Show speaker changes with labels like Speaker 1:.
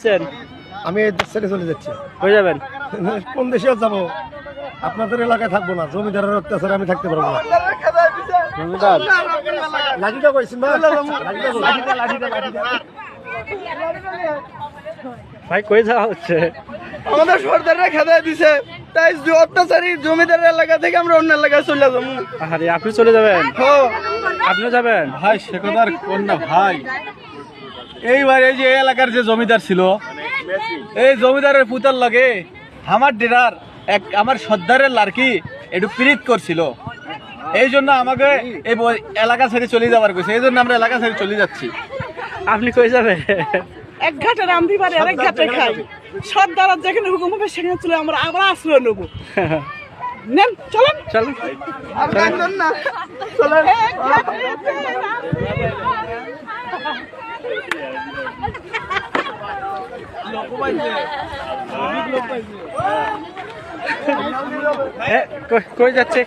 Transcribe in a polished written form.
Speaker 1: আসছেন?
Speaker 2: আমি এই দেশ ছেড়ে চলে যাচ্ছি।
Speaker 1: হয়ে যাবেন?
Speaker 2: কোন দেশে যাব? আপনাদের এলাকায় থাকবো না, জমিদারের অত্যাচারে আমি থাকতে পারবো না।
Speaker 1: জমিদার
Speaker 2: লাঠিটা কইছেন ভাই?
Speaker 1: ভাই কই যাওয়া হচ্ছে?
Speaker 3: আমাদের সর্দাররা খেদায় দিছে, তাই অত্যাচারী জমিদারের এলাকা থেকে আমরা অন্য এলাকায় চলে যাবো।
Speaker 1: আরে আপনি চলে যাবেন?
Speaker 3: হ্যাঁ।
Speaker 1: আপনিও যাবেন?
Speaker 4: ভাই সে কথার কন্যা ভাই, এইবার এই যে এই এলাকার যে জমিদার ছিল, এই জমিদারের পুতার লাগে আমার ডেরার এক আমার সর্দারের লাড়কি একটু পীড়িত করছিল, এই জন্য আমাকে এই এলাকা ছেড়ে চলে যাবার কইছে, এই জন্য আমরা এলাকা ছেড়ে চলে যাচ্ছি।
Speaker 1: আপনি কই যাবেন?
Speaker 3: এক ঘাটে রান্ধি পারে আরেক ঘাটে খাই, সর্দার যেখানে হুকুম হবে সেখানে চলে আমরা আবার আশ্রয় নেবো। নেন চলেন
Speaker 1: চলেন।
Speaker 3: না চলেন।
Speaker 1: কই যাচ্ছে?